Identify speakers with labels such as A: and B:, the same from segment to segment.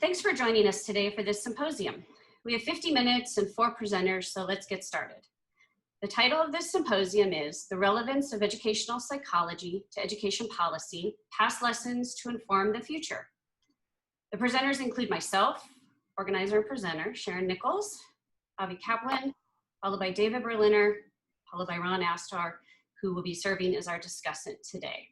A: Thanks for joining us today for this symposium. We have 50 minutes and 4 presenters, so let's get started. The title of this symposium is The Relevance of Educational Psychology to Education Policy, Past Lessons to Inform the Future. The presenters include myself, organizer and presenter, Sharon Nichols, Avi Kaplan, followed by David Berliner, followed by Ron Astor, who will be serving as our discussant today.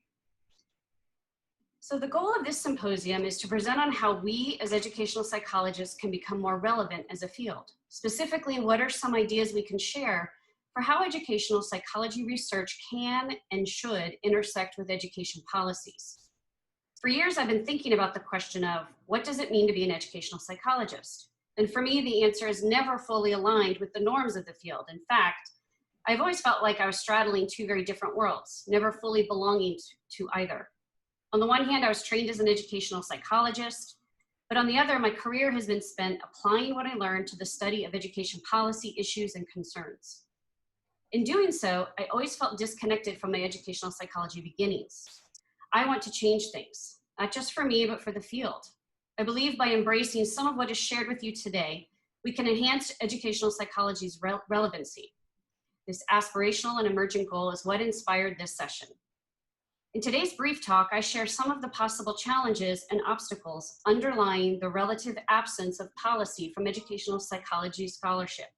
A: So the goal of this symposium is to present on how we as educational psychologists can become more relevant as a field. Specifically, what are some ideas we can share for how educational psychology research can and should intersect with education policies. For years, I've been thinking about the question of what does it mean to be an educational psychologist? And for me, the answer is never fully aligned with the norms of the field. In fact, I've always felt like I was straddling 2 very different worlds, never fully belonging to either. On the one hand, I was trained as an educational psychologist, but on the other, my career has been spent applying what I learned to the study of education policy issues and concerns. In doing so, I always felt disconnected from my educational psychology beginnings. I want to change things, not just for me, but for the field. I believe by embracing some of what is shared with you today, we can enhance educational psychology's relevancy. This aspirational and emerging goal is what inspired this session. In today's brief talk, I share some of the possible challenges and obstacles underlying the relative absence of policy from educational psychology scholarship.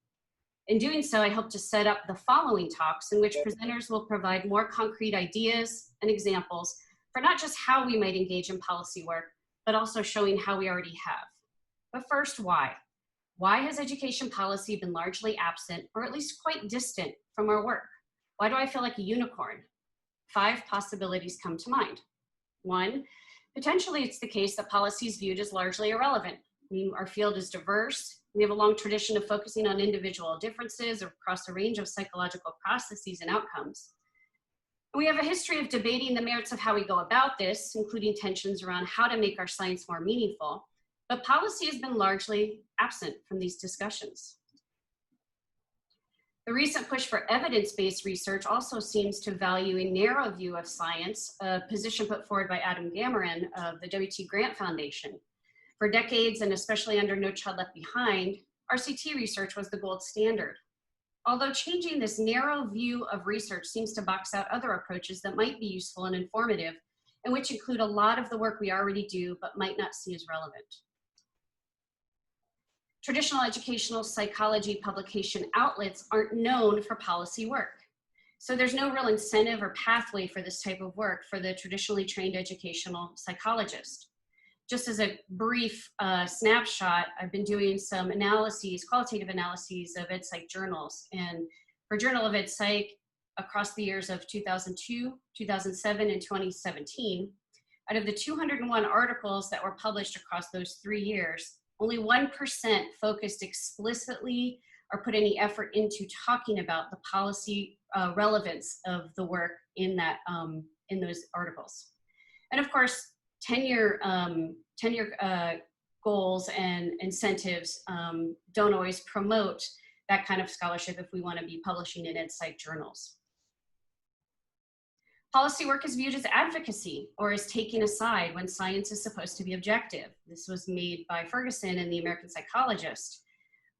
A: In doing so, I hope to set up the following talks in which presenters will provide more concrete ideas and examples for not just how we might engage in policy work, but also showing how we already have. But first, why? Why has education policy been largely absent, or at least quite distant from our work? Why do I feel like a unicorn? 5 possibilities come to mind. 1, potentially it's the case that policy is viewed as largely irrelevant. I mean, our field is diverse. We have a long tradition of focusing on individual differences across a range of psychological processes and outcomes. And we have a history of debating the merits of how we go about this, including tensions around how to make our science more meaningful, but policy has been largely absent from these discussions. The recent push for evidence-based research also seems to value a narrow view of science, a position put forward by Adam Gameron of the W.T. Grant Foundation. For decades, and especially under No Child Left Behind, RCT research was the gold standard. Although changing this narrow view of research seems to box out other approaches that might be useful and informative, and which include a lot of the work we already do, but might not see as relevant. Traditional educational psychology publication outlets aren't known for policy work. So there's no real incentive or pathway for this type of work for the traditionally trained educational psychologist. Just as a brief snapshot, I've been doing some analyses, qualitative analyses of EdPsych journals. And for Journal of EdPsych, across the years of 2002, 2007, and 2017, out of the 201 articles that were published across those 3 years, only 1% focused explicitly or put any effort into talking about the policy relevance of the work in that in those articles. And of course, tenure goals and incentives don't always promote that kind of scholarship if we want to be publishing in EdPsych journals. Policy work is viewed as advocacy or as taking a side when science is supposed to be objective. This was made by Ferguson in the American Psychologist,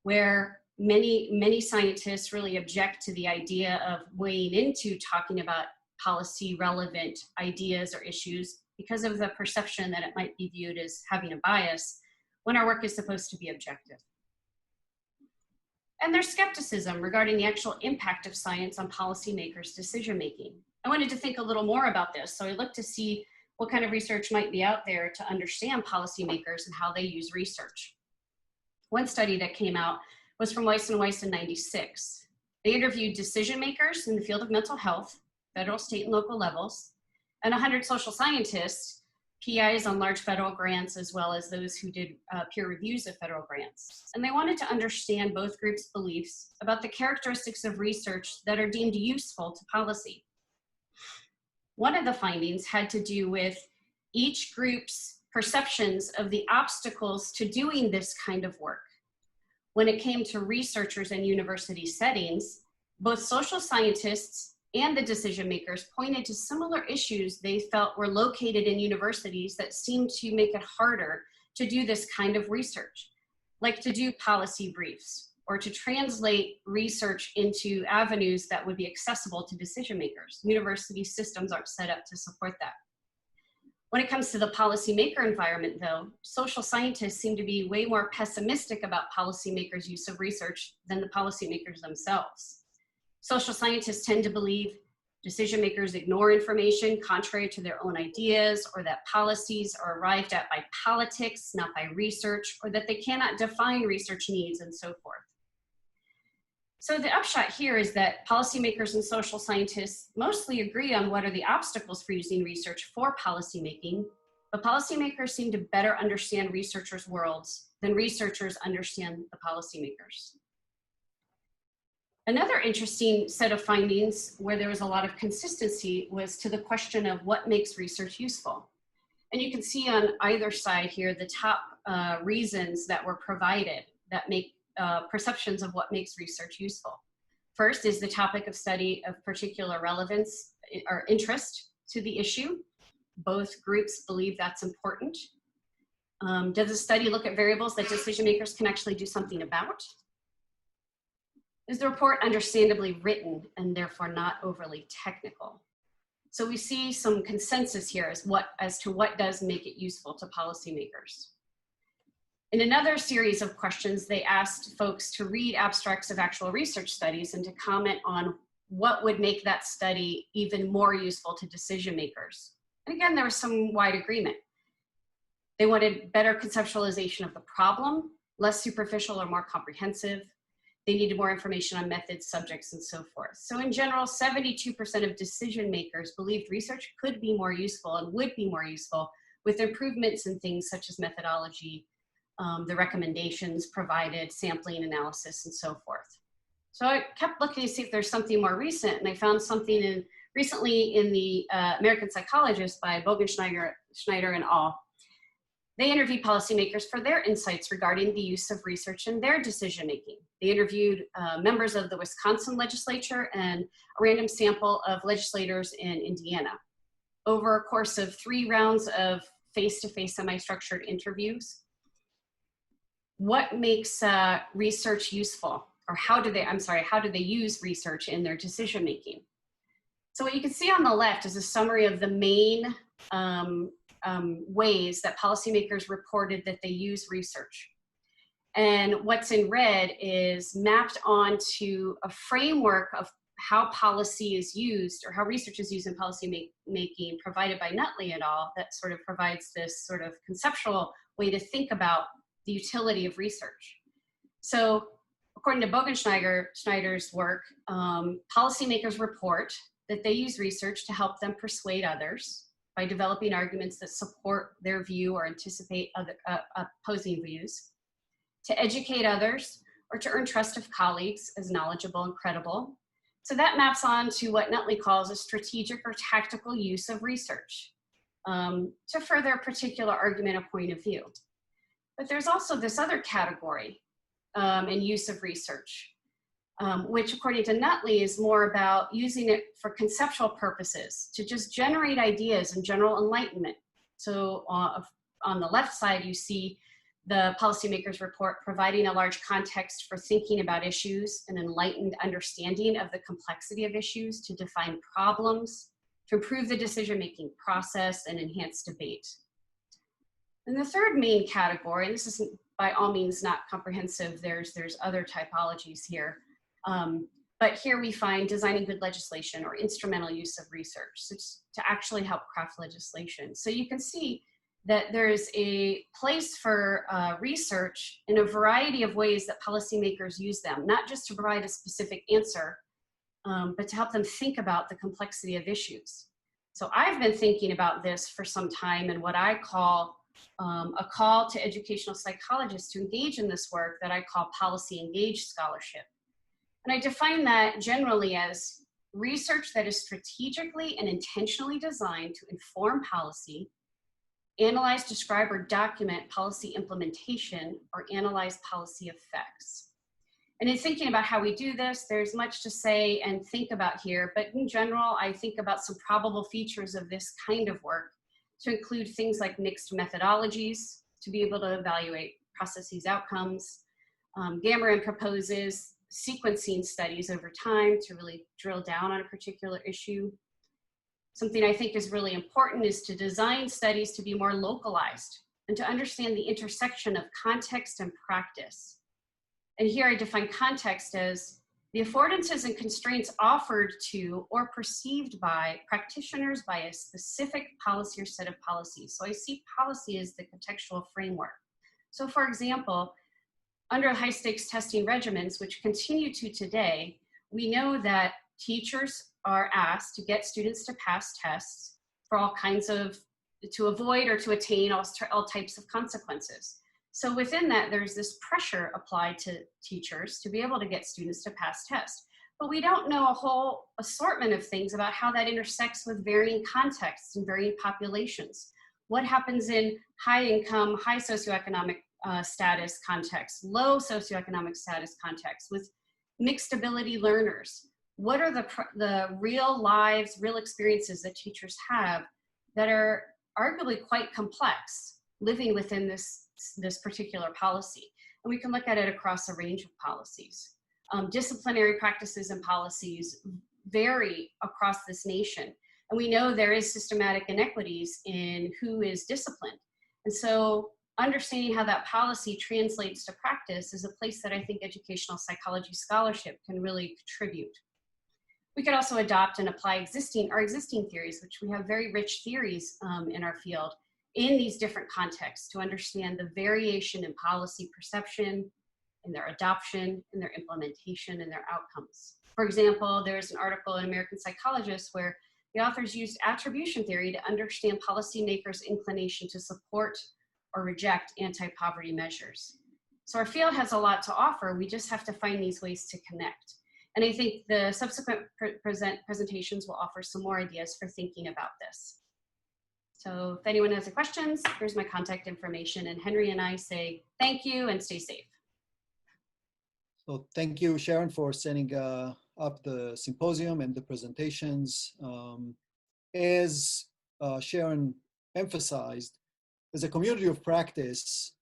A: where many scientists really object to the idea of weighing into talking about policy relevant ideas or issues because of the perception that it might be viewed as having a bias when our work is supposed to be objective. And there's skepticism regarding the actual impact of science on policymakers' decision-making. I wanted to think a little more about this, so I looked to see what kind of research might be out there to understand policymakers and how they use research. One study that came out was from Weiss and Weiss in '96. They interviewed decision makers in the field of mental health, federal, state, and local levels, and 100 social scientists, PIs on large federal grants, as well as those who did peer reviews of federal grants. And they wanted to understand both groups' beliefs about the characteristics of research that are deemed useful to policy. One of the findings had to do with each group's perceptions of the obstacles to doing this kind of work. When it came to researchers in university settings, both social scientists and the decision makers pointed to similar issues they felt were located in universities that seemed to make it harder to do this kind of research, like to do policy briefs or to translate research into avenues that would be accessible to decision makers. University systems aren't set up to support that. When it comes to the policymaker environment, though, social scientists seem to be way more pessimistic about policymakers' use of research than the policymakers themselves. Social scientists tend to believe decision makers ignore information contrary to their own ideas, or that policies are arrived at by politics, not by research, or that they cannot define research needs, and so forth. So the upshot here is that policymakers and social scientists mostly agree on what are the obstacles for using research for policymaking, but policymakers seem to better understand researchers' worlds than researchers understand the policymakers. Another interesting set of findings where there was a lot of consistency was to the question of what makes research useful. And you can see on either side here the top reasons that were provided that make perceptions of what makes research useful. First is the topic of study of particular relevance or interest to the issue. Both groups believe that's important. Does the study look at variables that decision makers can actually do something about? Is the report understandably written and therefore not overly technical? So we see some consensus here as to what does make it useful to policymakers. In another series of questions, they asked folks to read abstracts of actual research studies and to comment on what would make that study even more useful to decision makers. And again, there was some wide agreement. They wanted better conceptualization of the problem, less superficial or more comprehensive. They needed more information on methods, subjects, and so forth. So in general, 72% of decision makers believed research could be more useful and would be more useful with improvements in things such as methodology, the recommendations provided, sampling analysis, and so forth. So I kept looking to see if there's something more recent, and I found something recently in the American Psychologist by Bogenschneider and al. They interviewed policymakers for their insights regarding the use of research in their decision-making. They interviewed members of the Wisconsin legislature and a random sample of legislators in Indiana. Over a course of 3 rounds of face-to-face semi-structured interviews, what makes research useful? Or how do they use research in their decision-making? So what you can see on the left is a summary of the main ways that policymakers reported that they use research. And what's in red is mapped onto a framework of how policy is used, or how research is used in policy making, provided by Nutley et al. That sort of provides this sort of conceptual way to think about the utility of research. So according to Bogenschneider's work, policymakers report that they use research to help them persuade others by developing arguments that support their view or anticipate other opposing views, to educate others, or to earn trust of colleagues as knowledgeable and credible. So that maps on to what Nutley calls a strategic or tactical use of research to further a particular argument or point of view. But there's also this other category in use of research, which according to Nutley is more about using it for conceptual purposes, to just generate ideas and general enlightenment. So on the left side, you see the policymakers report providing a large context for thinking about issues, an enlightened understanding of the complexity of issues, to define problems, to improve the decision-making process and enhance debate. And the third main category, and this is by all means not comprehensive, there's other typologies here, but here we find designing good legislation or instrumental use of research to actually help craft legislation. So you can see that there's a place for research in a variety of ways that policymakers use them, not just to provide a specific answer, but to help them think about the complexity of issues. So I've been thinking about this for some time, and what I call a call to educational psychologists to engage in this work that I call policy engaged scholarship. And I define that generally as research that is strategically and intentionally designed to inform policy, analyze, describe, or document policy implementation, or analyze policy effects. And in thinking about how we do this, there's much to say and think about here, but in general, I think about some probable features of this kind of work to include things like mixed methodologies, to be able to evaluate processes outcomes. Gamma proposes sequencing studies over time to really drill down on a particular issue. Something I think is really important is to design studies to be more localized and to understand the intersection of context and practice. And here I define context as the affordances and constraints offered to or perceived by practitioners by a specific policy or set of policies. So I see policy as the contextual framework. So for example, under high stakes testing regimens, which continue to today, we know that teachers are asked to get students to pass tests for all kinds of, to avoid or to attain all types of consequences. So within that, there's this pressure applied to teachers to be able to get students to pass tests. But we don't know a whole assortment of things about how that intersects with varying contexts and varying populations. What happens in high income, high socioeconomic status context, low socioeconomic status context with mixed ability learners? What are the real lives, real experiences that teachers have that are arguably quite complex living within this particular policy? And we can look at it across a range of policies. Disciplinary practices and policies vary across this nation. And we know there is systematic inequities in who is disciplined. And so understanding how that policy translates to practice is a place that I think educational psychology scholarship can really contribute. We could also adopt and apply our existing theories, which we have very rich theories in our field, in these different contexts to understand the variation in policy perception, in their adoption, in their implementation, and their outcomes. For example, there's an article in American Psychologist where the authors used attribution theory to understand policymakers' inclination to support or reject anti-poverty measures. So our field has a lot to offer. We just have to find these ways to connect. And I think the subsequent presentations will offer some more ideas for thinking about this. So if anyone has any questions, here's my contact information. And Henry and I say thank you and stay safe.
B: So thank you, Sharon, for setting up the symposium and the presentations. As Sharon emphasized, as a community of practice,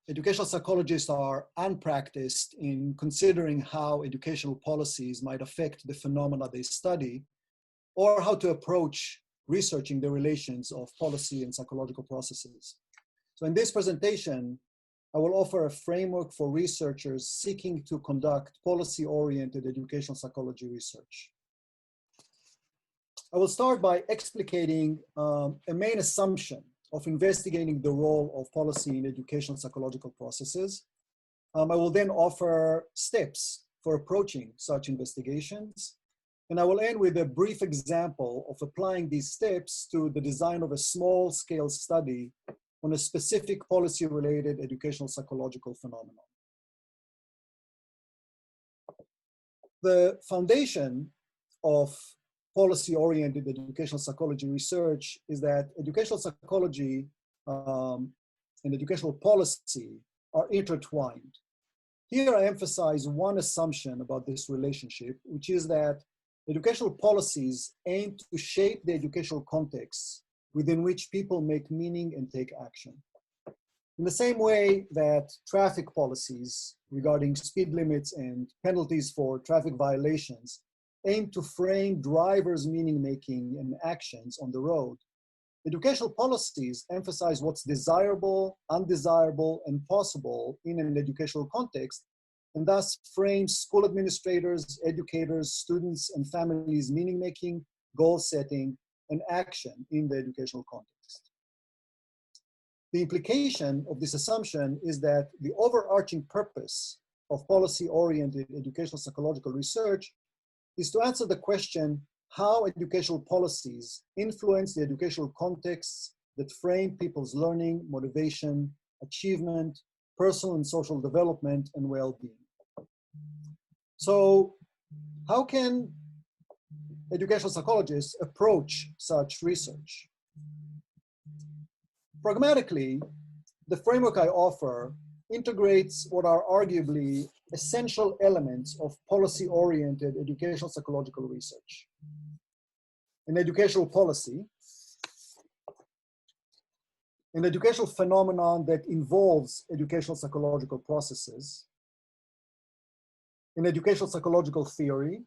B: educational psychologists are unpracticed in considering how educational policies might affect the phenomena they study, or how to approach researching the relations of policy and psychological processes. So in this presentation, I will offer a framework for researchers seeking to conduct policy-oriented educational psychology research. I will start by explicating a main assumption of investigating the role of policy in educational psychological processes. I will then offer steps for approaching such investigations. And I will end with a brief example of applying these steps to the design of a small-scale study on a specific policy-related educational psychological phenomenon. The foundation of policy-oriented educational psychology research is that educational psychology and educational policy are intertwined. Here I emphasize one assumption about this relationship, which is that educational policies aim to shape the educational context within which people make meaning and take action. In the same way that traffic policies regarding speed limits and penalties for traffic violations aim to frame drivers' meaning-making and actions on the road, educational policies emphasize what's desirable, undesirable, and possible in an educational context, and thus frame school administrators, educators, students, and families' meaning-making, goal-setting, and action in the educational context. The implication of this assumption is that the overarching purpose of policy-oriented educational psychological research is to answer the question how educational policies influence the educational contexts that frame people's learning, motivation, achievement, personal and social development, and well-being. So how can educational psychologists approach such research? Pragmatically, the framework I offer integrates what are arguably essential elements of policy-oriented educational psychological research. An educational policy, an educational phenomenon that involves educational psychological processes, an educational psychological theory,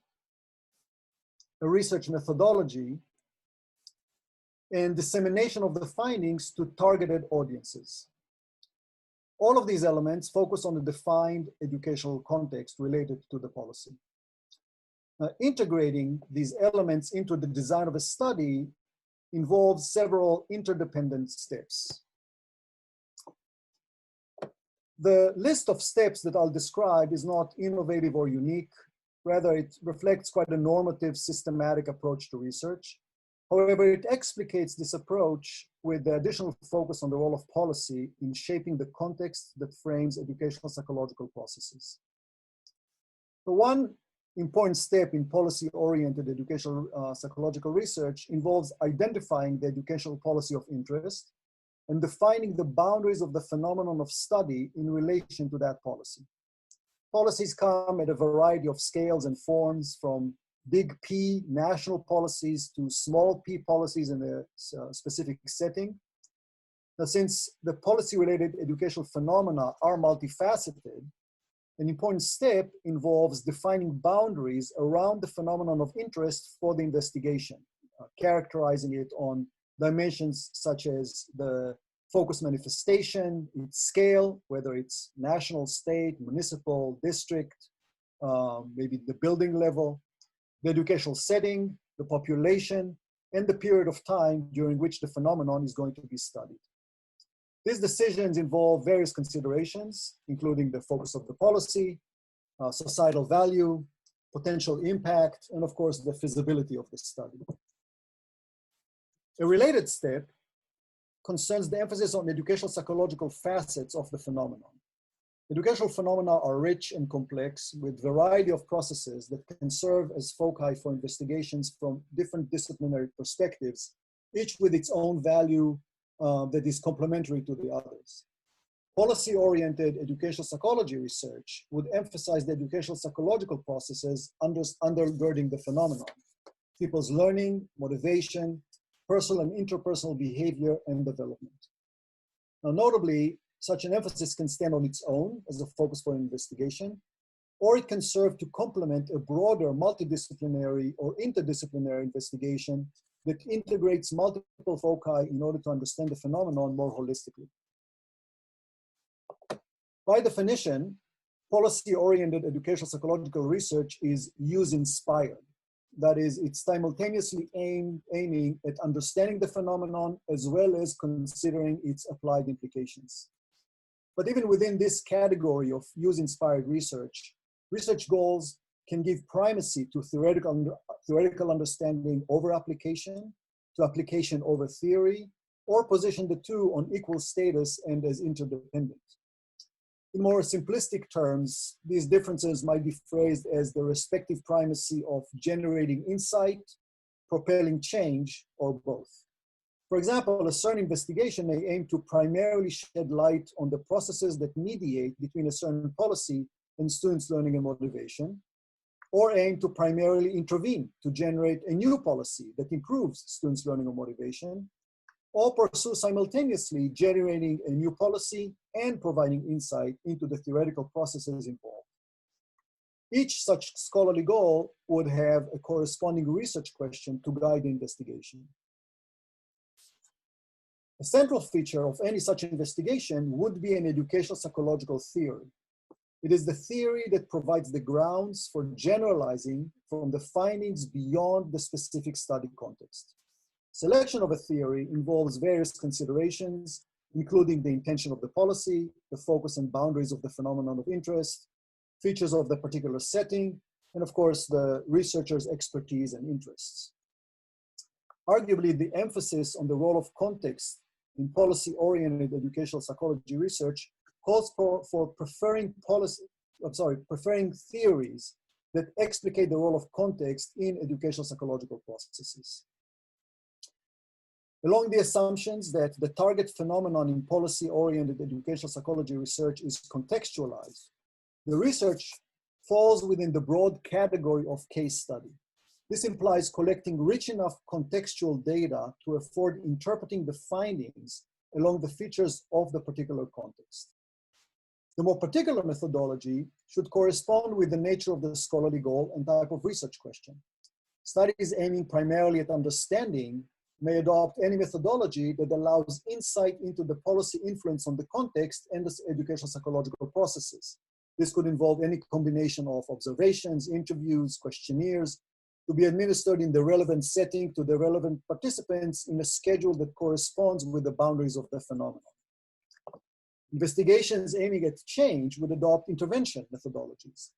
B: a research methodology, and dissemination of the findings to targeted audiences. All of these elements focus on the defined educational context related to the policy. Integrating these elements into the design of a study involves several interdependent steps. The list of steps that I'll describe is not innovative or unique. Rather, it reflects quite a normative, systematic approach to research. However, it explicates this approach with the additional focus on the role of policy in shaping the context that frames educational psychological processes. The one important step in policy-oriented educational psychological research involves identifying the educational policy of interest and defining the boundaries of the phenomenon of study in relation to that policy. Policies come at a variety of scales and forms, from big P national policies to small p policies in a specific setting. Now, since the policy-related educational phenomena are multifaceted, an important step involves defining boundaries around the phenomenon of interest for the investigation, characterizing it on dimensions such as the focus manifestation, its scale, whether it's national, state, municipal, district, maybe the building level, the educational setting, the population, and the period of time during which the phenomenon is going to be studied. These decisions involve various considerations, including the focus of the policy, societal value, potential impact, and of course, the feasibility of the study. A related step concerns the emphasis on educational psychological facets of the phenomenon. Educational phenomena are rich and complex with a variety of processes that can serve as foci for investigations from different disciplinary perspectives, each with its own value that is complementary to the others. Policy-oriented educational psychology research would emphasize the educational psychological processes undergirding the phenomenon: people's learning, motivation, personal and interpersonal behavior, and development. Now, notably, such an emphasis can stand on its own as a focus for investigation, or it can serve to complement a broader multidisciplinary or interdisciplinary investigation that integrates multiple foci in order to understand the phenomenon more holistically. By definition, policy-oriented educational psychological research is use-inspired. That is, it's simultaneously aiming at understanding the phenomenon as well as considering its applied implications. But even within this category of use-inspired research, research goals can give primacy to theoretical understanding over application, to application over theory, or position the two on equal status and as interdependent. In more simplistic terms, these differences might be phrased as the respective primacy of generating insight, propelling change, or both. For example, a certain investigation may aim to primarily shed light on the processes that mediate between a certain policy and students' learning and motivation, or aim to primarily intervene to generate a new policy that improves students' learning or motivation, or pursue simultaneously generating a new policy and providing insight into the theoretical processes involved. Each such scholarly goal would have a corresponding research question to guide the investigation. A central feature of any such investigation would be an educational psychological theory. It is the theory that provides the grounds for generalizing from the findings beyond the specific study context. Selection of a theory involves various considerations, including the intention of the policy, the focus and boundaries of the phenomenon of interest, features of the particular setting, and of course, the researcher's expertise and interests. Arguably, the emphasis on the role of context in policy-oriented educational psychology research calls for preferring theories that explicate the role of context in educational psychological processes. Along the assumptions that the target phenomenon in policy-oriented educational psychology research is contextualized, the research falls within the broad category of case study. This implies collecting rich enough contextual data to afford interpreting the findings along the features of the particular context. The more particular methodology should correspond with the nature of the scholarly goal and type of research question. Studies aiming primarily at understanding may adopt any methodology that allows insight into the policy influence on the context and the educational psychological processes. This could involve any combination of observations, interviews, questionnaires, to be administered in the relevant setting to the relevant participants in a schedule that corresponds with the boundaries of the phenomenon. Investigations aiming at change would adopt intervention methodologies.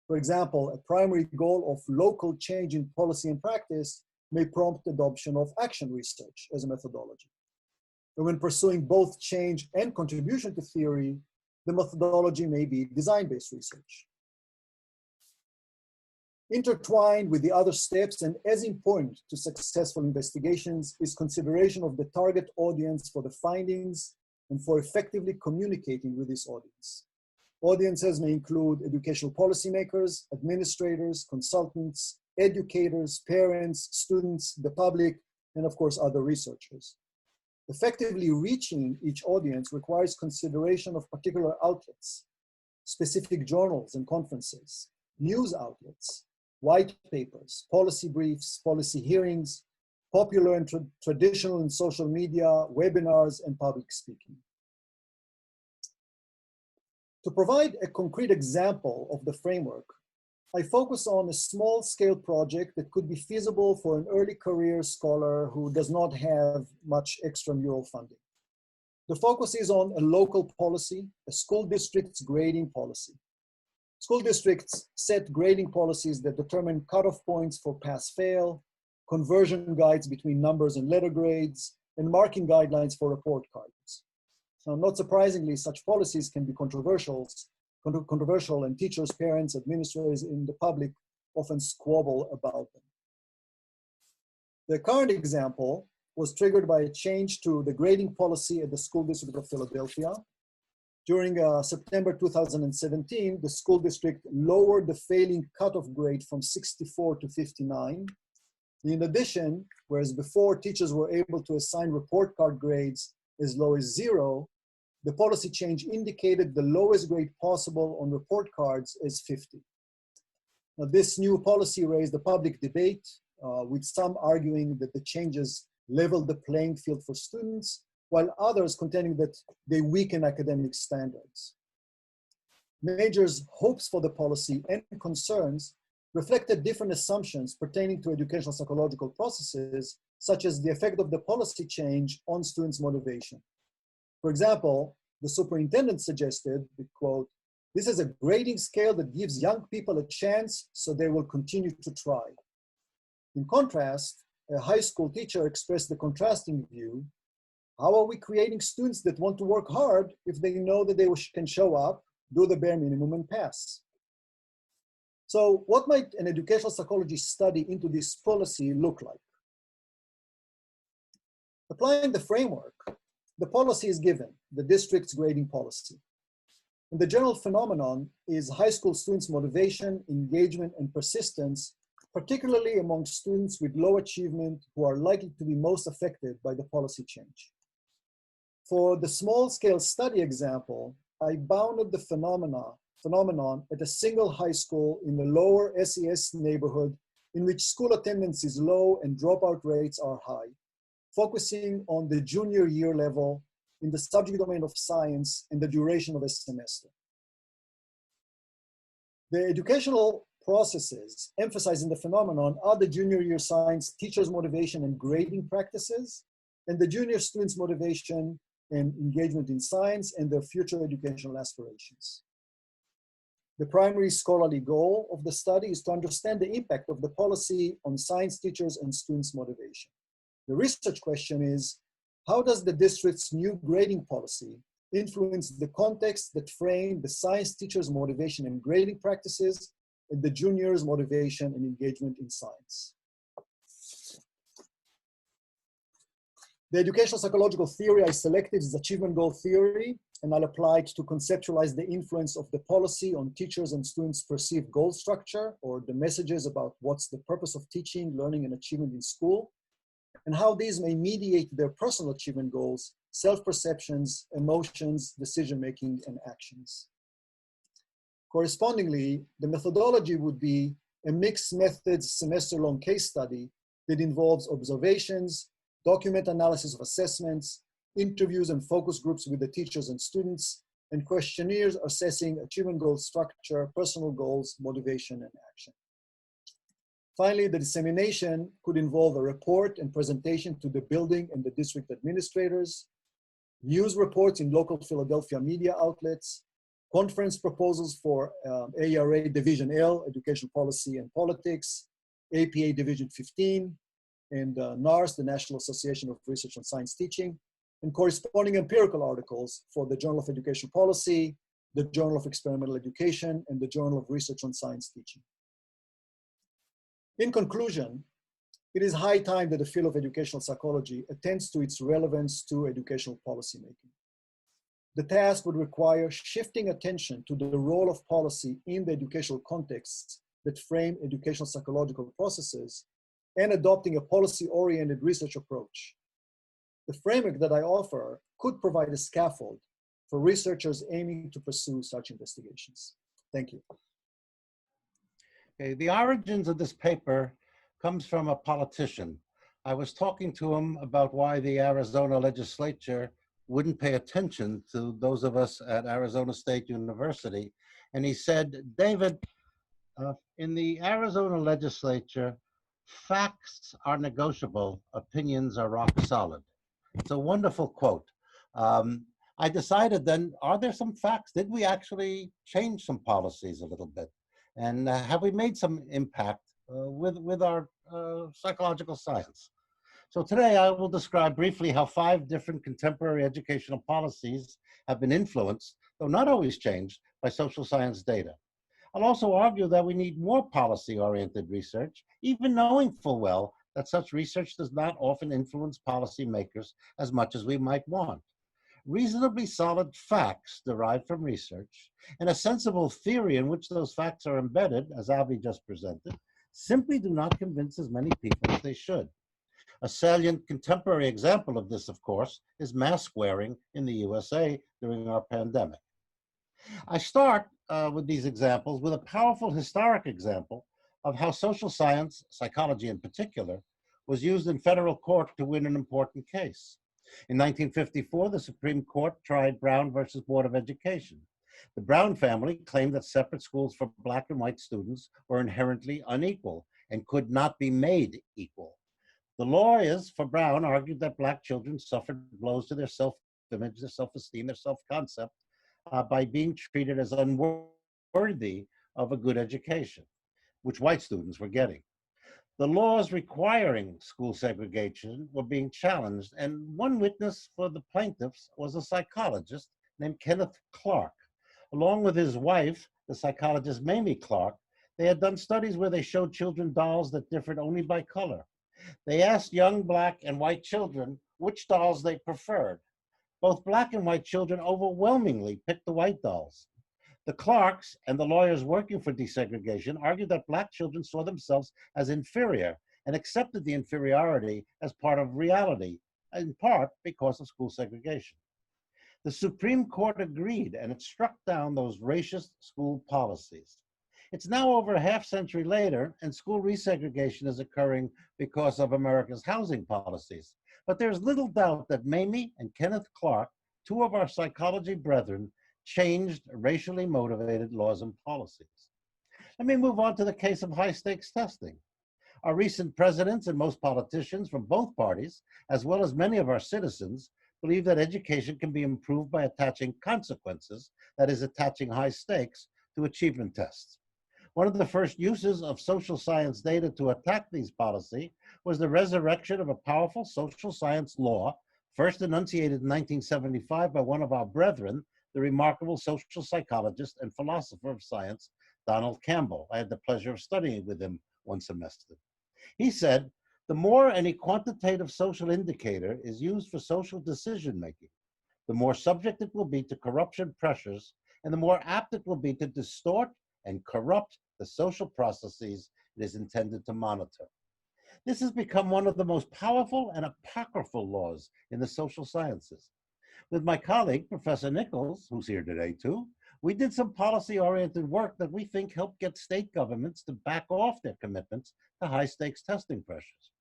B: For example, a primary goal of local change in policy and practice may prompt adoption of action research as a methodology. And when pursuing both change and contribution to theory, the methodology may be design-based research. Intertwined with the other steps and as important to successful investigations is consideration of the target audience for the findings and for effectively communicating with this audience. Audiences may include educational policymakers, administrators, consultants, educators, parents, students, the public, and of course other researchers. Effectively reaching each audience requires consideration of particular outlets, specific journals and conferences, news outlets, white papers, policy briefs, policy hearings, popular and traditional and social media, webinars, and public speaking. To provide a concrete example of the framework, I focus on a small-scale project that could be feasible for an early career scholar who does not have much extramural funding. The focus is on a local policy, a school district's grading policy. School districts set grading policies that determine cutoff points for pass-fail, conversion guides between numbers and letter grades, and marking guidelines for report cards. Now, not surprisingly, such policies can be controversial, and teachers, parents, administrators, and the public often squabble about them. The current example was triggered by a change to the grading policy at the School District of Philadelphia. During September 2017, the school district lowered the failing cutoff grade from 64 to 59. In addition, whereas before teachers were able to assign report card grades as low as 0, the policy change indicated the lowest grade possible on report cards as 50. Now, this new policy raised a public debate, with some arguing that the changes leveled the playing field for students, while others contending that they weaken academic standards. Majors' hopes for the policy and concerns reflected different assumptions pertaining to educational psychological processes, such as the effect of the policy change on students' motivation. For example, the superintendent suggested, quote, "This is a grading scale that gives young people a chance so they will continue to try." In contrast, a high school teacher expressed the contrasting view: how are we creating students that want to work hard if they know that they can show up, do the bare minimum, and pass? So what might an educational psychology study into this policy look like? Applying the framework, the policy is given, the district's grading policy. And the general phenomenon is high school students' motivation, engagement, and persistence, particularly among students with low achievement who are likely to be most affected by the policy change. For the small-scale study example, I bounded the phenomenon at a single high school in the lower SES neighborhood in which school attendance is low and dropout rates are high, focusing on the junior year level in the subject domain of science and the duration of a semester. The educational processes emphasizing the phenomenon are the junior year science teachers' motivation and grading practices, and the junior students' motivation and engagement in science and their future educational aspirations. The primary scholarly goal of the study is to understand the impact of the policy on science teachers and students' motivation. The research question is, how does the district's new grading policy influence the context that framed the science teachers' motivation and grading practices and the juniors' motivation and engagement in science? The educational psychological theory I selected is achievement goal theory, and I'll apply it to conceptualize the influence of the policy on teachers and students' perceived goal structure, or the messages about what's the purpose of teaching, learning, and achievement in school, and how these may mediate their personal achievement goals self-perceptions, emotions, decision-making, and actions. Correspondingly, the methodology would be a mixed methods semester-long case study that involves observations, document analysis of assessments, interviews and focus groups with the teachers and students, and questionnaires assessing achievement goal structure, personal goals, motivation, and action. Finally, the dissemination could involve a report and presentation to the building and the district administrators, news reports in local Philadelphia media outlets, conference proposals for ARA Division L, Education Policy and Politics, APA Division 15, and NARS, the National Association of Research on Science Teaching, and corresponding empirical articles for the Journal of Education Policy, the Journal of Experimental Education, and the Journal of Research on Science Teaching. In conclusion, it is high time that the field of educational psychology attends to its relevance to educational policymaking. The task would require shifting attention to the role of policy in the educational contexts that frame educational psychological processes and adopting a policy-oriented research approach. The framework that I offer could provide a scaffold for researchers aiming to pursue such investigations. Thank you.
C: Okay, the origins of this paper comes from a politician. I was talking to him about why the Arizona legislature wouldn't pay attention to those of us at Arizona State University. And he said, David, in the Arizona legislature, facts are negotiable, opinions are rock solid. It's a wonderful quote. I decided then, are there some facts? Did we actually change some policies a little bit? And have we made some impact with our psychological science? So today I will describe briefly how 5 different contemporary educational policies have been influenced, though not always changed, by social science data. I'll also argue that we need more policy-oriented research, even knowing full well that such research does not often influence policymakers as much as we might want. Reasonably solid facts derived from research and a sensible theory in which those facts are embedded, as Avi just presented, simply do not convince as many people as they should. A salient contemporary example of this, of course, is mask wearing in the USA during our pandemic. I start with these examples with a powerful historic example of how social science, psychology in particular, was used in federal court to win an important case. In 1954, the Supreme Court tried Brown versus Board of Education. The Brown family claimed that separate schools for Black and white students were inherently unequal and could not be made equal. The lawyers for Brown argued that Black children suffered blows to their self-image, their self-esteem, their self-concept by being treated as unworthy of a good education, which white students were getting. The laws requiring school segregation were being challenged, and one witness for the plaintiffs was a psychologist named Kenneth Clark. Along with his wife, the psychologist Mamie Clark, they had done studies where they showed children dolls that differed only by color. They asked young Black and white children which dolls they preferred. Both Black and white children overwhelmingly picked the white dolls. The Clarks and the lawyers working for desegregation argued that Black children saw themselves as inferior and accepted the inferiority as part of reality, in part because of school segregation. The Supreme Court agreed, and it struck down those racist school policies. It's now over a half-century later, and school resegregation is occurring because of America's housing policies. But there's little doubt that Mamie and Kenneth Clark, 2 of our psychology brethren, changed racially motivated laws and policies. Let me move on to the case of high-stakes testing. Our recent presidents and most politicians from both parties, as well as many of our citizens, believe that education can be improved by attaching consequences, that is, attaching high stakes, to achievement tests. One of the first uses of social science data to attack these policies was the resurrection of a powerful social science law, first enunciated in 1975 by one of our brethren, the remarkable social psychologist and philosopher of science, Donald Campbell. I had the pleasure of studying with him one semester. He said, the more any quantitative social indicator is used for social decision-making, the more subject it will be to corruption pressures, and the more apt it will be to distort and corrupt the social processes it is intended to monitor. This has become one of the most powerful and apocryphal laws in the social sciences. With my colleague, Professor Nichols, who's here today too, we did some policy-oriented work that we think helped get state governments to back off their commitments to high-stakes testing pressures.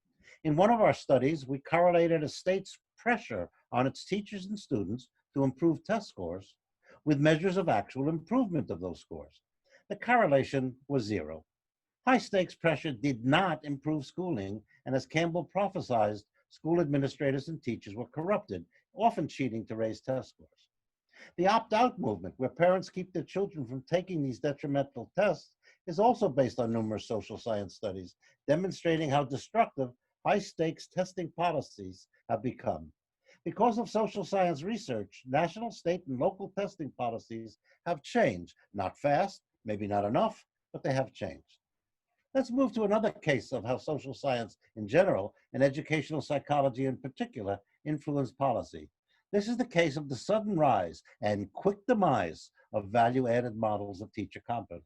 C: In one of our studies, we correlated a state's pressure on its teachers and students to improve test scores with measures of actual improvement of those scores. The correlation was zero. High-stakes pressure did not improve schooling, and as Campbell prophesied, school administrators and teachers were corrupted, often cheating to raise test scores. The opt-out movement, where parents keep their children from taking these detrimental tests, is also based on numerous social science studies, demonstrating how destructive high-stakes testing policies have become. Because of social science research, national, state, and local testing policies have changed. Not fast, maybe not enough, but they have changed. Let's move to another case of how social science in general and educational psychology in particular influence policy. This is the case of the sudden rise and quick demise of value-added models of teacher competence.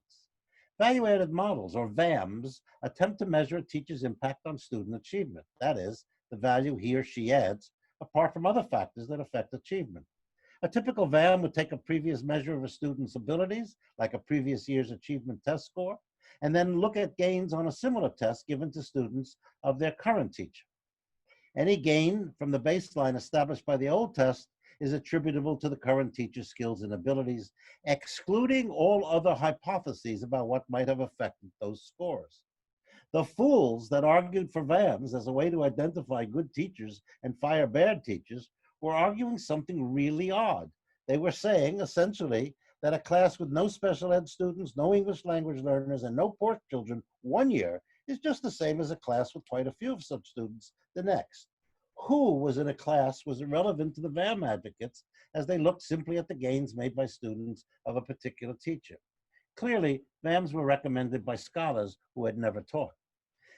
C: Value-added models, or VAMs, attempt to measure a teacher's impact on student achievement. That is, the value he or she adds, apart from other factors that affect achievement. A typical VAM would take a previous measure of a student's abilities, like a previous year's achievement test score, and then look at gains on a similar test given to students of their current teacher. Any gain from the baseline established by the old test is attributable to the current teacher's skills and abilities, excluding all other hypotheses about what might have affected those scores. The fools that argued for VAMs as a way to identify good teachers and fire bad teachers were arguing something really odd. They were saying, essentially, that a class with no special ed students, no English language learners, and no poor children one year is just the same as a class with quite a few of such students the next. Who was in a class was irrelevant to the VAM advocates, as they looked simply at the gains made by students of a particular teacher. Clearly, VAMs were recommended by scholars who had never taught.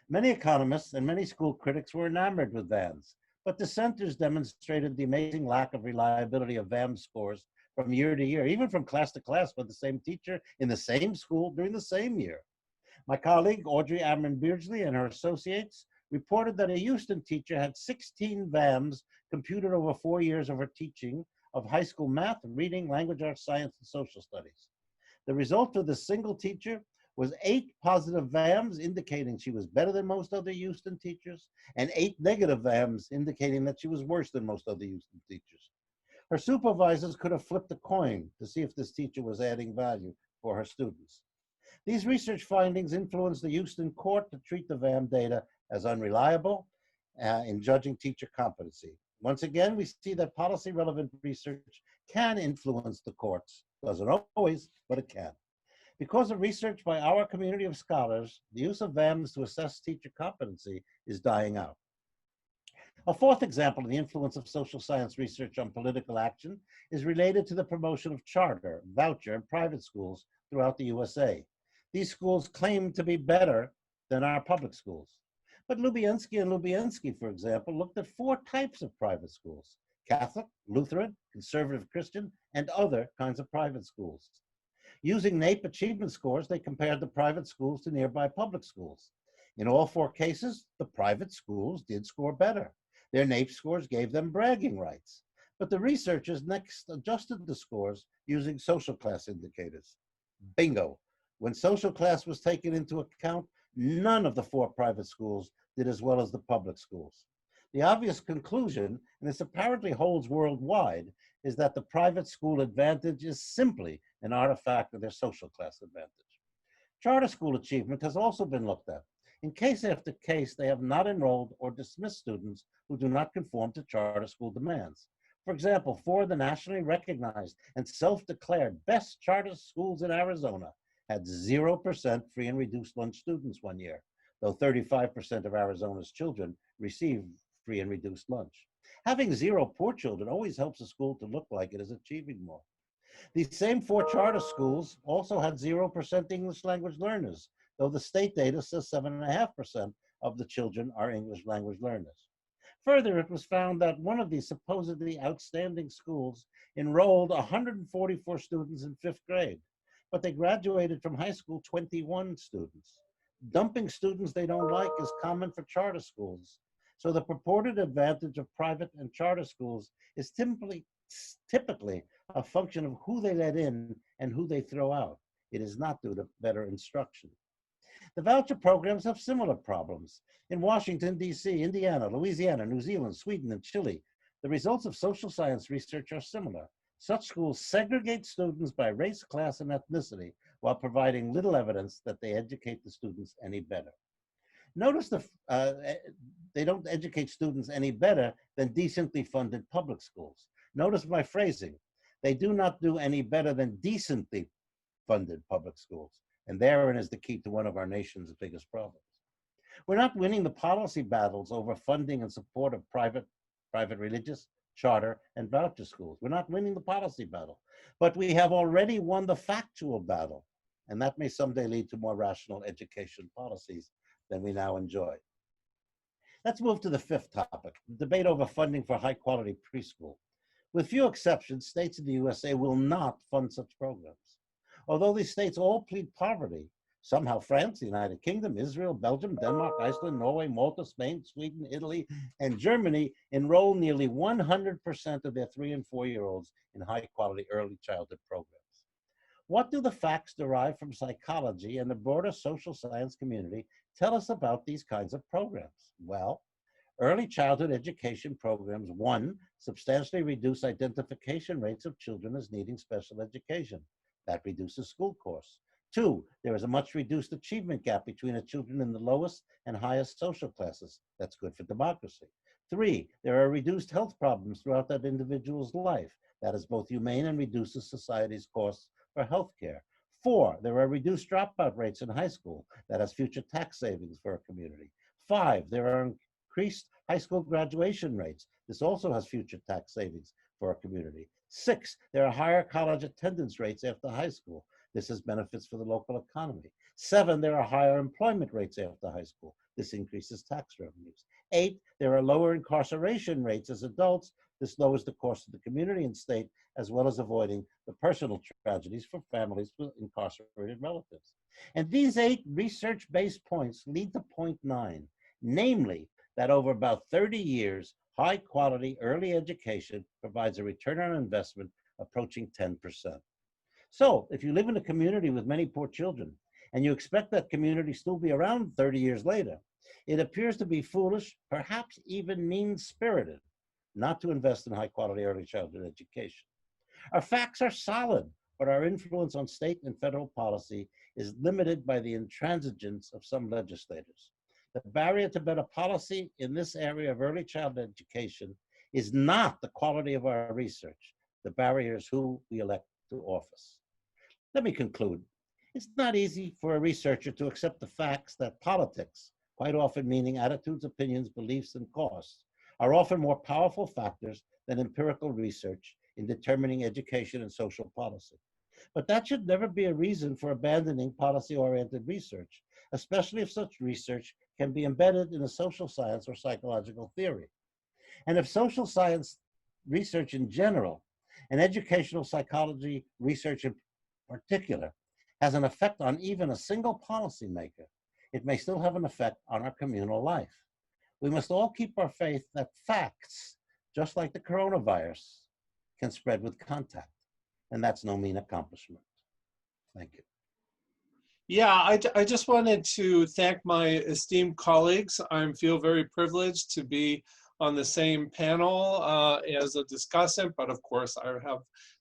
C: Many economists and many school critics were enamored with VAMs, but dissenters demonstrated the amazing lack of reliability of VAM scores from year to year, even from class to class with the same teacher in the same school during the same year. My colleague, Audrey Amron-Beardsley, and her associates reported that a Houston teacher had 16 VAMs computed over 4 years of her teaching of high school math, reading, language arts, science, and social studies. The result of this single teacher was 8 positive VAMs, indicating she was better than most other Houston teachers, and 8 negative VAMs, indicating that she was worse than most other Houston teachers. Her supervisors could have flipped a coin to see if this teacher was adding value for her students. These research findings influenced the Houston court to treat the VAM data as unreliable in judging teacher competency. Once again, we see that policy-relevant research can influence the courts. Doesn't always, but it can. Because of research by our community of scholars, the use of VAMs to assess teacher competency is dying out. A fourth example of the influence of social science research on political action is related to the promotion of charter, voucher, and private schools throughout the USA. These schools claim to be better than our public schools. But Lubienski and Lubienski, for example, looked at 4 types of private schools: Catholic, Lutheran, conservative Christian, and other kinds of private schools. Using NAEP achievement scores, they compared the private schools to nearby public schools. In all 4 cases, the private schools did score better. Their NAEP scores gave them bragging rights. But the researchers next adjusted the scores using social class indicators. Bingo. When social class was taken into account, none of the 4 private schools did as well as the public schools. The obvious conclusion, and this apparently holds worldwide, is that the private school advantage is simply an artifact of their social class advantage. Charter school achievement has also been looked at. In case after case, they have not enrolled or dismissed students who do not conform to charter school demands. For example, 4 of the nationally recognized and self-declared best charter schools in Arizona had 0% free and reduced lunch students one year, though 35% of Arizona's children receive free and reduced lunch. Having 0 poor children always helps a school to look like it is achieving more. These same 4 charter schools also had 0% English language learners, though the state data says 7.5% of the children are English language learners. Further, it was found that one of these supposedly outstanding schools enrolled 144 students in 5th grade, but they graduated from high school 21 students. Dumping students they don't like is common for charter schools. So the purported advantage of private and charter schools is typically a function of who they let in and who they throw out. It is not due to better instruction. The voucher programs have similar problems. In Washington, D.C., Indiana, Louisiana, New Zealand, Sweden, and Chile, the results of social science research are similar. Such schools segregate students by race, class, and ethnicity while providing little evidence that they educate the students any better. Notice they don't educate students any better than decently funded public schools. Notice my phrasing. They do not do any better than decently funded public schools. And therein is the key to one of our nation's biggest problems. We're not winning the policy battles over funding and support of private religious, charter, and voucher schools. We're not winning the policy battle, but we have already won the factual battle. And that may someday lead to more rational education policies than we now enjoy. Let's move to the fifth topic, the debate over funding for high-quality preschool. With few exceptions, states in the USA will not fund such programs. Although these states all plead poverty, somehow France, the United Kingdom, Israel, Belgium, Denmark, Iceland, Norway, Malta, Spain, Sweden, Italy, and Germany enroll nearly 100% of their 3- and 4-year-olds in high-quality early childhood programs. What do the facts derived from psychology and the broader social science community tell us about these kinds of programs? Well, early childhood education programs, 1, substantially reduce identification rates of children as needing special education. That reduces school costs. 2, there is a much reduced achievement gap between the children in the lowest and highest social classes. That's good for democracy. 3, there are reduced health problems throughout that individual's life. That is both humane and reduces society's costs for healthcare. 4, there are reduced dropout rates in high school. That has future tax savings for a community. 5, there are increased high school graduation rates. This also has future tax savings for a community. 6, there are higher college attendance rates after high school. This has benefits for the local economy. 7, there are higher employment rates after high school. This increases tax revenues. 8, there are lower incarceration rates as adults. This lowers the cost of the community and state, as well as avoiding the personal tragedies for families with incarcerated relatives. And these 8 research-based points lead to point 9, namely that over about 30 years, high-quality early education provides a return on investment approaching 10%. So if you live in a community with many poor children, and you expect that community still be around 30 years later, it appears to be foolish, perhaps even mean-spirited, not to invest in high-quality early childhood education. Our facts are solid, but our influence on state and federal policy is limited by the intransigence of some legislators. The barrier to better policy in this area of early childhood education is not the quality of our research. The barrier is who we elect to office. Let me conclude. It's not easy for a researcher to accept the facts that politics, quite often meaning attitudes, opinions, beliefs, and costs, are often more powerful factors than empirical research in determining education and social policy. But that should never be a reason for abandoning policy-oriented research, especially if such research can be embedded in a social science or psychological theory. And if social science research in general, and educational psychology research in particular, has an effect on even a single policymaker, it may still have an effect on our communal life. We must all keep our faith that facts, just like the coronavirus, can spread with contact. And that's no mean accomplishment. Thank you.
D: Yeah, I just wanted to thank my esteemed colleagues. I feel very privileged to be on the same panel as a discussant, but of course I have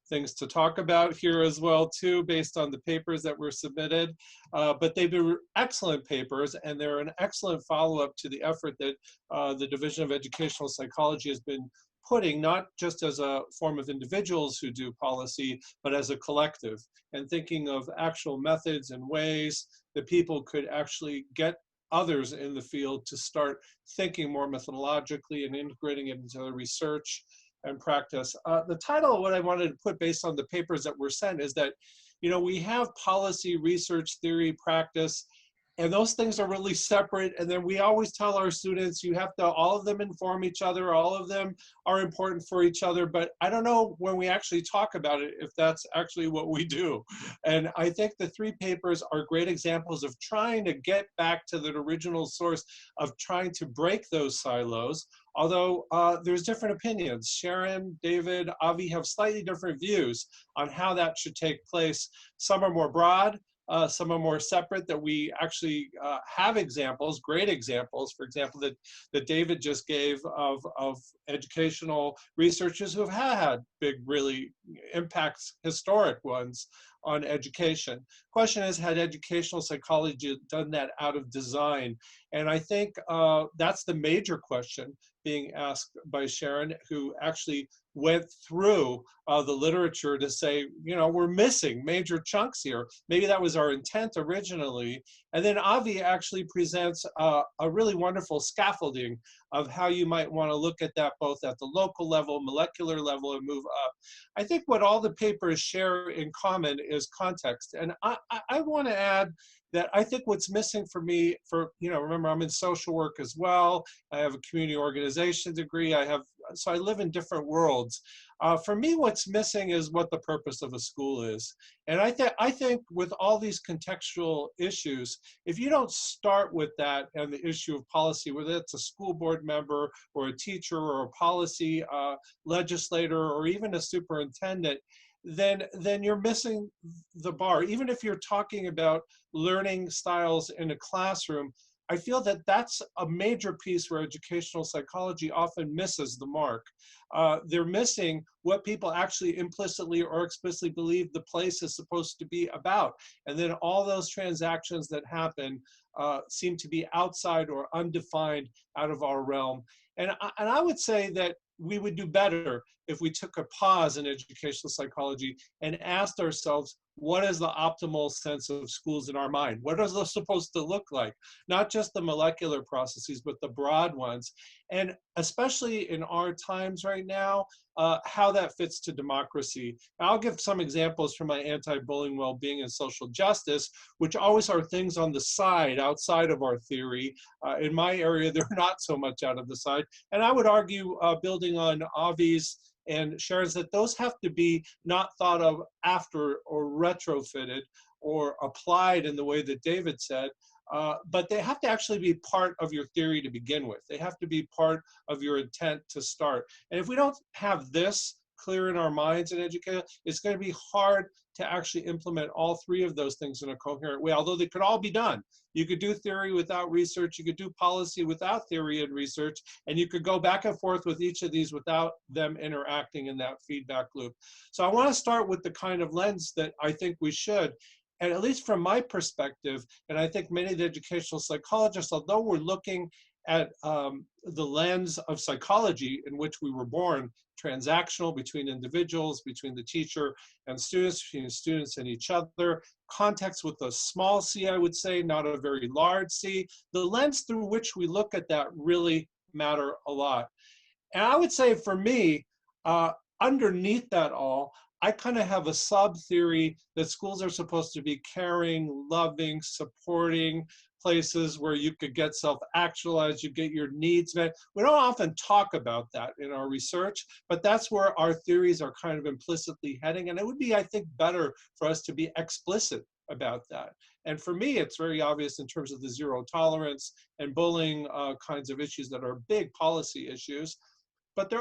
D: things to talk about here as well too, based on the papers that were submitted. But they've been excellent papers, and they're an excellent follow-up to the effort that the Division of Educational Psychology has been putting, not just as a form of individuals who do policy, but as a collective, and thinking of actual methods and ways that people could actually get others in the field to start thinking more methodologically and integrating it into their research and practice. The title of what I wanted to put based on the papers that were sent is that, you know, we have policy, research, theory, practice, And those things are really separate. And then we always tell our students, you have to, all of them inform each other, all of them are important for each other. But I don't know when we actually talk about it, if that's actually what we do. And I think the 3 papers are great examples of trying to get back to the original source of trying to break those silos. Although there's different opinions. Sharon, David, Avi have slightly different views on how that should take place. Some are more broad. Some are more separate, that we actually have examples, great examples, for example, that David just gave of educational researchers who have had big, really impacts, historic ones on education. Question is, had educational psychology done that out of design? And I think that's the major question being asked by Sharon, who actually went through the literature to say, you know, we're missing major chunks here. Maybe that was our intent originally. And then Avi actually presents a really wonderful scaffolding of how you might want to look at that both at the local level, molecular level, and move up. I think what all the papers share in common is context. And I want to add that I think what's missing for me, remember I'm in social work as well. I have a community organization degree. So I live in different worlds. For me, what's missing is what the purpose of a school is. And I think with all these contextual issues, if you don't start with that and the issue of policy, whether it's a school board member or a teacher or a policy legislator or even a superintendent, then you're missing the bar. Even if you're talking about learning styles in a classroom, I feel that that's a major piece where educational psychology often misses the mark. They're missing what people actually implicitly or explicitly believe the place is supposed to be about. And then all those transactions that happen seem to be outside or undefined out of our realm. And I would say that we would do better if we took a pause in educational psychology and asked ourselves, what is the optimal sense of schools in our mind? What are those supposed to look like? Not just the molecular processes, but the broad ones. And especially in our times right now, how that fits to democracy. And I'll give some examples from my anti-bullying, well-being, and social justice, which always are things on the side, outside of our theory. In my area, they're not so much out of the side. And I would argue, building on Avi's and Sharon's, that those have to be not thought of after or retrofitted or applied in the way that David said, but they have to actually be part of your theory to begin with. They have to be part of your intent to start. And if we don't have this clear in our minds in education, it's going to be hard to actually implement all 3 of those things in a coherent way, although they could all be done. You could do theory without research, you could do policy without theory and research, and you could go back and forth with each of these without them interacting in that feedback loop. So I want to start with the kind of lens that I think we should. And at least from my perspective, and I think many of the educational psychologists, although we're looking at the lens of psychology in which we were born, transactional between individuals, between the teacher and students, between students and each other, context with a small c, I would say, not a very large c. The lens through which we look at that really matter a lot. And I would say for me, underneath that all, I kind of have a sub-theory that schools are supposed to be caring, loving, supporting places where you could get self-actualized, you get your needs met. We don't often talk about that in our research, but that's where our theories are kind of implicitly heading. And it would be, I think, better for us to be explicit about that. And for me, it's very obvious in terms of the zero tolerance and bullying kinds of issues that are big policy issues. But they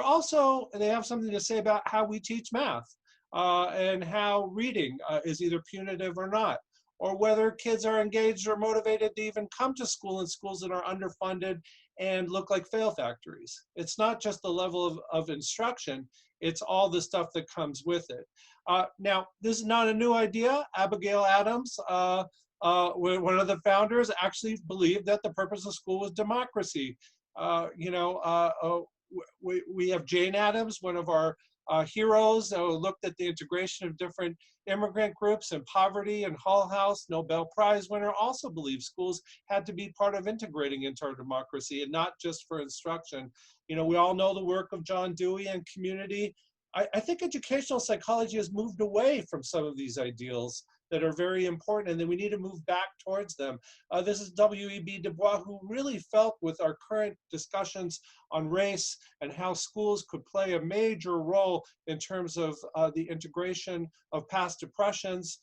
D: have something to say about how we teach math. And how reading is either punitive or not, or whether kids are engaged or motivated to even come to school in schools that are underfunded and look like fail factories. It's not just the level of instruction, it's all the stuff that comes with it. Now, this is not a new idea. Abigail Adams, one of the founders, actually believed that the purpose of school was democracy. We have Jane Addams, one of our heroes, looked at the integration of different immigrant groups and poverty, and Hull House, Nobel Prize winner, also believed schools had to be part of integrating into our democracy and not just for instruction. We all know the work of John Dewey and community. I think educational psychology has moved away from some of these ideals that are very important, and then we need to move back towards them. This is W.E.B. Du Bois, who really felt with our current discussions on race and how schools could play a major role in terms of the integration of past oppressions.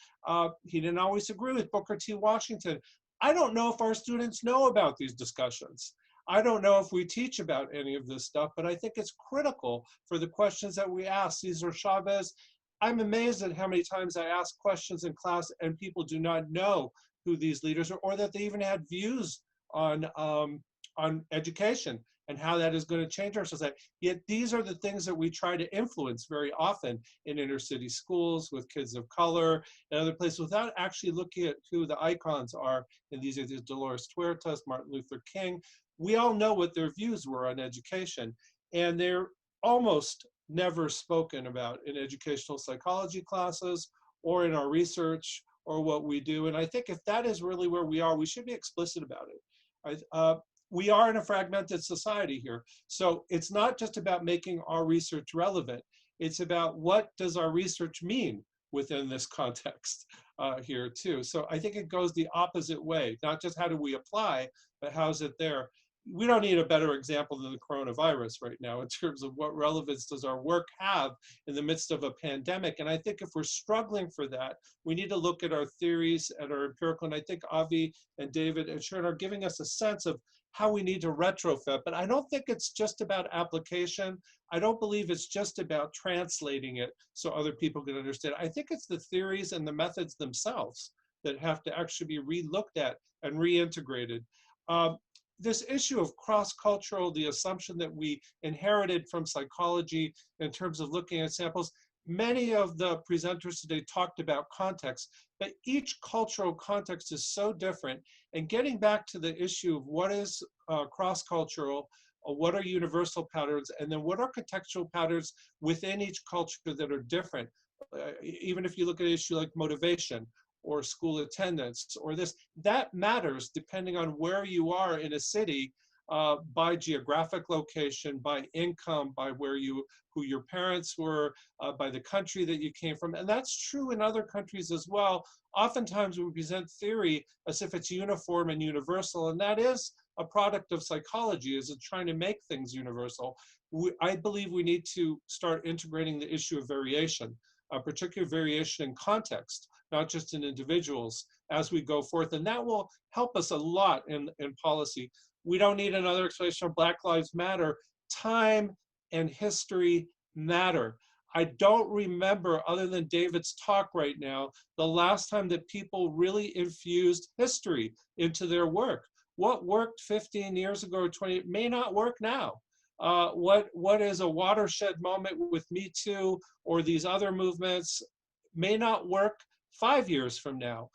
D: He didn't always agree with Booker T. Washington. I don't know if our students know about these discussions. I don't know if we teach about any of this stuff, but I think it's critical for the questions that we ask. Cesar Chavez, I'm amazed at how many times I ask questions in class and people do not know who these leaders are, or that they even had views on education and how that is going to change our society. Yet these are the things that we try to influence very often in inner city schools with kids of color and other places without actually looking at who the icons are. And these are Dolores Huertas, Martin Luther King. We all know what their views were on education, and they're almost never spoken about in educational psychology classes or in our research or what we do. And I think if that is really where we are, we should be explicit about it. We are in a fragmented society here. So it's not just about making our research relevant. It's about what does our research mean within this context here too. So I think it goes the opposite way, not just how do we apply, but how's it there? We don't need a better example than the coronavirus right now in terms of what relevance does our work have in the midst of a pandemic. And I think if we're struggling for that, we need to look at our theories and our empirical. And I think Avi and David and Sharon are giving us a sense of how we need to retrofit. But I don't think it's just about application. I don't believe it's just about translating it so other people can understand. I think it's the theories and the methods themselves that have to actually be re-looked at and reintegrated. This issue of cross-cultural, the assumption that we inherited from psychology in terms of looking at samples, many of the presenters today talked about context, but each cultural context is so different. And getting back to the issue of what is cross-cultural, what are universal patterns, and then what are contextual patterns within each culture that are different. Even if you look at an issue like motivation, or school attendance, or this, that matters depending on where you are in a city, by geographic location, by income, by who your parents were, by the country that you came from. And that's true in other countries as well. Oftentimes we present theory as if it's uniform and universal, and that is a product of psychology, is it trying to make things universal. I believe we need to start integrating the issue of variation, particular variation in context, not just in individuals, as we go forth. And that will help us a lot in policy. We don't need another explanation of Black Lives Matter. Time and history matter. I don't remember, other than David's talk right now, the last time that people really infused history into their work. What worked 15 years ago or 20 may not work now. What is a watershed moment with Me Too or these other movements may not work 5 years from now,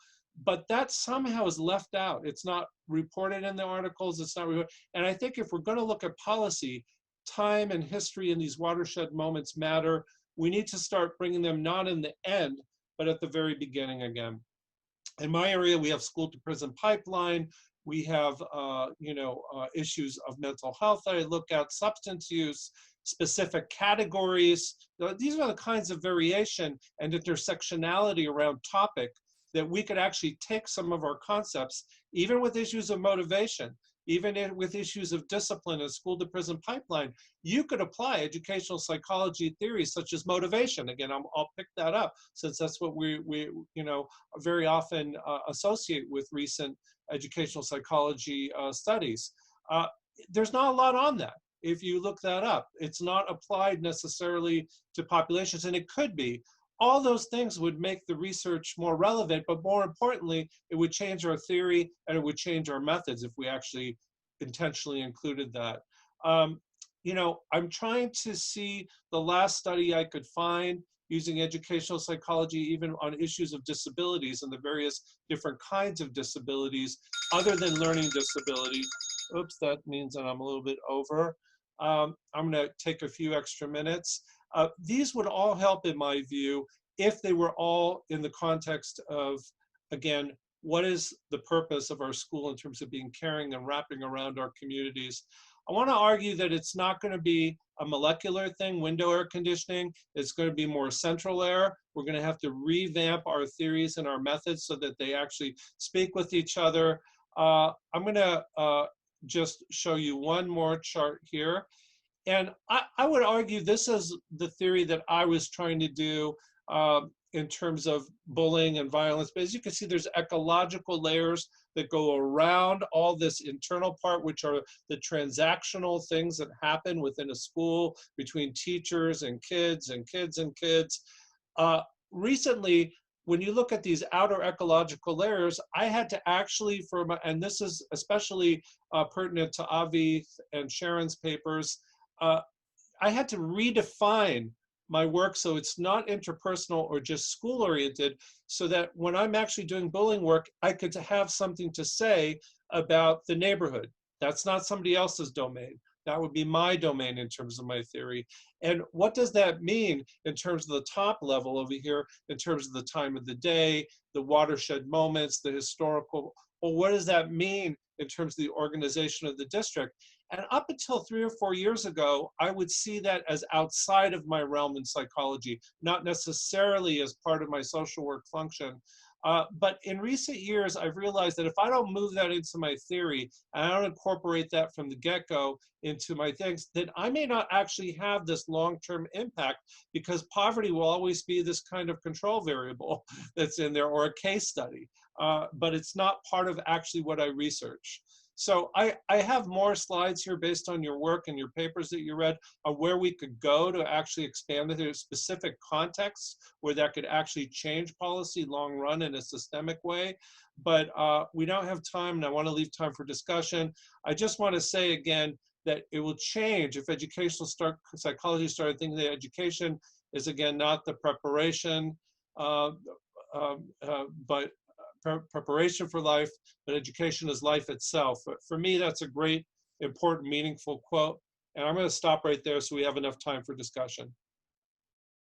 D: but that somehow is left out. It's not reported in the articles, it's not reported. And I think if we're going to look at policy, time and history in these watershed moments matter. We need to start bringing them not in the end, but at the very beginning again. In my area, we have school to prison pipeline. We have issues of mental health that I look at, substance use, specific categories. These are the kinds of variation and intersectionality around topic that we could actually take some of our concepts, even with issues of motivation, even with issues of discipline and school to prison pipeline. You could apply educational psychology theories such as motivation. Again, I'll pick that up since that's what we very often associate with recent educational psychology studies. There's not a lot on that. If you look that up, it's not applied necessarily to populations, and it could be. All those things would make the research more relevant, but more importantly, it would change our theory and it would change our methods if we actually intentionally included that. I'm trying to see the last study I could find using educational psychology, even on issues of disabilities and the various different kinds of disabilities, other than learning disability. Oops, that means that I'm a little bit over. I'm gonna take a few extra minutes. These would all help, in my view, if they were all in the context of, again, what is the purpose of our school in terms of being caring and wrapping around our communities. I want to argue that it's not going to be a molecular thing, window air conditioning. It's going to be more central air. We're going to have to revamp our theories and our methods so that they actually speak with each other. I'm going to just show you one more chart here. And I would argue this is the theory that I was trying to do in terms of bullying and violence. But as you can see, there's ecological layers that go around all this internal part, which are the transactional things that happen within a school between teachers and kids and kids and kids. Recently, when you look at these outer ecological layers, I had to actually, and this is especially pertinent to Avi and Sharon's papers, I had to redefine my work so it's not interpersonal or just school oriented, so that when I'm actually doing bullying work, I could have something to say about the neighborhood. That's not somebody else's domain. That would be my domain in terms of my theory. And what does that mean in terms of the top level over here, in terms of the time of the day, the watershed moments, the historical, well, what does that mean in terms of the organization of the district? And up until 3 or 4 years ago, I would see that as outside of my realm in psychology, not necessarily as part of my social work function. But in recent years, I've realized that if I don't move that into my theory, and I don't incorporate that from the get-go into my things, then I may not actually have this long-term impact, because poverty will always be this kind of control variable that's in there, or a case study. But it's not part of actually what I research. So I have more slides here based on your work and your papers that you read on where we could go to actually expand it in specific contexts where that could actually change policy long run in a systemic way. But we don't have time, and I want to leave time for discussion. I just want to say again that it will change if educational psychology started thinking that education is, again, not the preparation, but preparation for life, but education is life itself. But for me, that's a great, important, meaningful quote. And I'm going to stop right there so we have enough time for discussion.